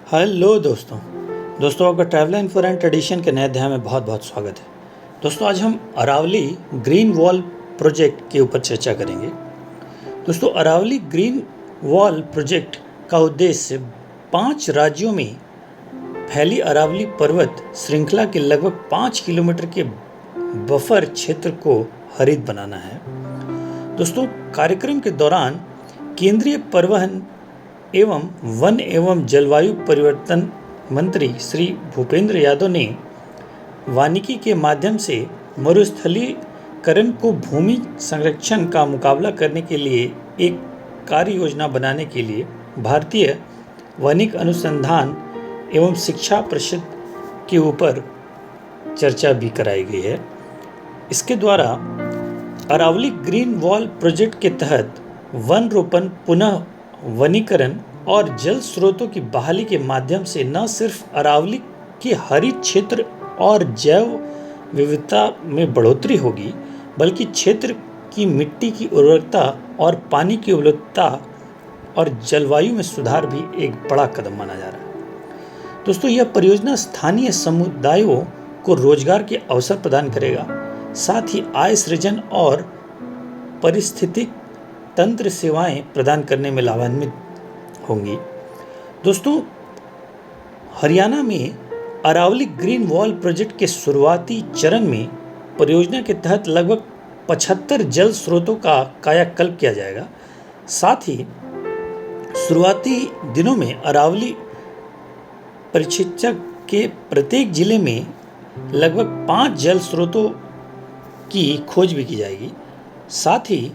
Hello दोस्तों आपका travel info and tradition के नए अध्याय में बहुत बहुत स्वागत है। दोस्तों आज हम अरावली ग्रीन वॉल प्रोजेक्ट के ऊपर चर्चा करेंगे। दोस्तों अरावली ग्रीन वॉल प्रोजेक्ट का उद्देश्य 5 राज्यों में फैली अरावली पर्वत श्रृंखला के लगभग 5 किलोमीटर के बफर क्षेत्र को हरित बनाना है। दोस्तों कार्यक्रम के दौरान केंद्रीय परिवहन एवं वन एवं जलवायु परिवर्तन मंत्री श्री भूपेंद्र यादव ने वानिकी के माध्यम से मरुस्थलीकरण को भूमि संरक्षण का मुकाबला करने के लिए एक कार्य योजना बनाने के लिए भारतीय वनिक अनुसंधान एवं शिक्षा परिषद के ऊपर चर्चा भी कराई गई है। इसके द्वारा अरावली ग्रीन वॉल प्रोजेक्ट के तहत वन रोपण, पुनः वनीकरण और जल स्रोतों की बहाली के माध्यम से न सिर्फ अरावली के हरित क्षेत्र और जैव विविधता में बढ़ोतरी होगी, बल्कि क्षेत्र की मिट्टी की उर्वरकता और पानी की उपलब्धता और जलवायु में सुधार भी एक बड़ा कदम माना जा रहा है। दोस्तों यह परियोजना स्थानीय समुदायों को रोजगार के अवसर प्रदान करेगा, साथ ही आय सृजन और पारिस्थितिक तंत्र सेवाएं प्रदान करने में लाभान्वित होंगी। दोस्तों हरियाणा में अरावली ग्रीन वॉल प्रोजेक्ट के शुरुआती चरण में परियोजना के तहत लगभग 75 जल स्रोतों का कायाकल्प किया जाएगा। साथ ही शुरुआती दिनों में अरावली परिक्षेत्र के प्रत्येक जिले में लगभग 5 जल स्रोतों की खोज भी की जाएगी। साथ ही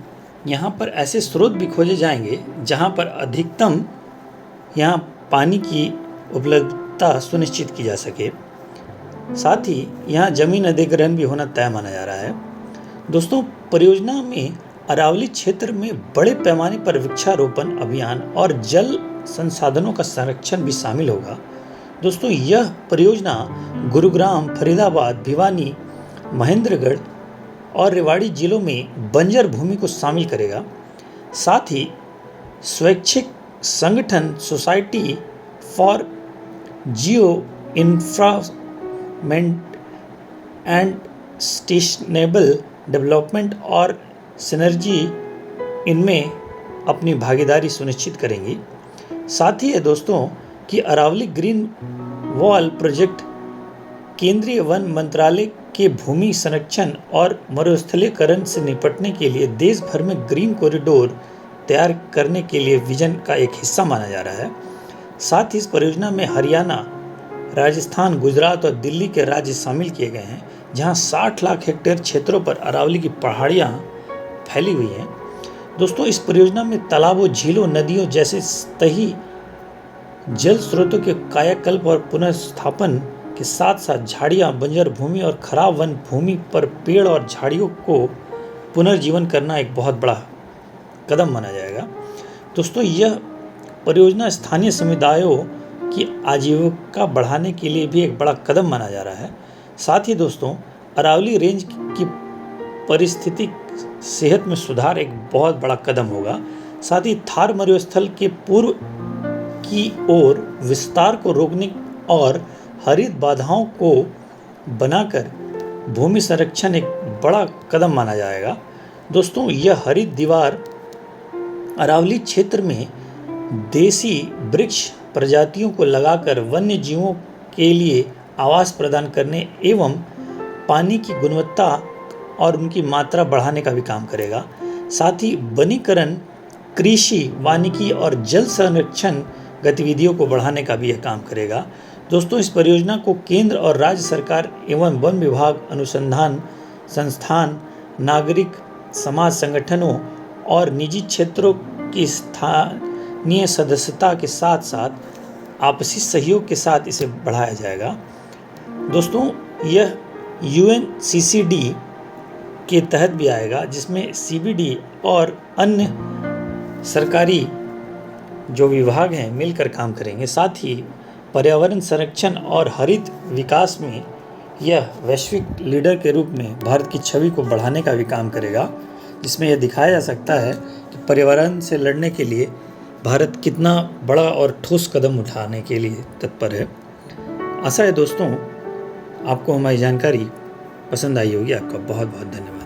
यहाँ पर ऐसे स्रोत भी खोजे जाएंगे जहाँ पर अधिकतम यहाँ पानी की उपलब्धता सुनिश्चित की जा सके। साथ ही यहाँ जमीन अधिग्रहण भी होना तय माना जा रहा है। दोस्तों परियोजना में अरावली क्षेत्र में बड़े पैमाने पर वृक्षारोपण अभियान और जल संसाधनों का संरक्षण भी शामिल होगा। दोस्तों यह परियोजना गुरुग्राम, फरीदाबाद, भिवानी, महेंद्रगढ़ और रेवाड़ी जिलों में बंजर भूमि को शामिल करेगा। साथ ही स्वैच्छिक संगठन society for Jio infrastructure and sustainable development और सिनर्जी इनमें अपनी भागीदारी सुनिश्चित करेंगी। साथ ही है दोस्तों कि अरावली ग्रीन वॉल प्रोजेक्ट केंद्रीय वन मंत्रालय के भूमि संरक्षण और मरुस्थलीकरण से निपटने के लिए देश भर में ग्रीन कॉरिडोर तैयार करने के लिए विजन का एक हिस्सा माना जा रहा है। साथ ही इस परियोजना में हरियाणा, राजस्थान, गुजरात और दिल्ली के राज्य शामिल किए गए हैं, जहां 60 लाख हेक्टेयर क्षेत्रों पर अरावली की पहाड़ियां फैली हुई हैं। दोस्तों इस परियोजना में तालाबों, झीलों, नदियों जैसे सतही जल स्रोतों के कायाकल्प और पुनर्स्थापन के साथ साथ झाड़ियाँ, बंजर भूमि और खराब वन भूमि पर पेड़ और झाड़ियों को पुनर्जीवन करना एक बहुत बड़ा कदम माना जाएगा। दोस्तों यह परियोजना स्थानीय समुदायों की आजीविका बढ़ाने के लिए भी एक बड़ा कदम माना जा रहा है। साथ ही दोस्तों अरावली रेंज की पारिस्थितिक सेहत में सुधार एक बहुत बड़ा कदम होगा। साथ ही थार मरुस्थल के पूर्व की ओर विस्तार को रोकने और हरित बाधाओं को बनाकर भूमि संरक्षण एक बड़ा कदम माना जाएगा। दोस्तों यह हरित दीवार अरावली क्षेत्र में देसी वृक्ष प्रजातियों को लगाकर वन्य जीवों के लिए आवास प्रदान करने एवं पानी की गुणवत्ता और उनकी मात्रा बढ़ाने का भी काम करेगा। साथ ही वनीकरण, कृषि, वानिकी और जल संरक्षण गतिविधियों को बढ़ाने का भी यह काम करेगा। दोस्तों इस परियोजना को केंद्र और राज्य सरकार एवं वन विभाग, अनुसंधान संस्थान, नागरिक समाज संगठनों और निजी क्षेत्रों की स्थानीय सदस्यता के साथ साथ आपसी सहयोग के साथ इसे बढ़ाया जाएगा। दोस्तों यह UNCCD के तहत भी आएगा, जिसमें CBD और अन्य सरकारी जो विभाग हैं मिलकर काम करेंगे। साथ ही पर्यावरण संरक्षण और हरित विकास में यह वैश्विक लीडर के रूप में भारत की छवि को बढ़ाने का भी काम करेगा, जिसमें यह दिखाया जा सकता है कि पर्यावरण से लड़ने के लिए भारत कितना बड़ा और ठोस कदम उठाने के लिए तत्पर है। आशा है दोस्तों आपको हमारी जानकारी पसंद आई होगी। आपका बहुत बहुत धन्यवाद।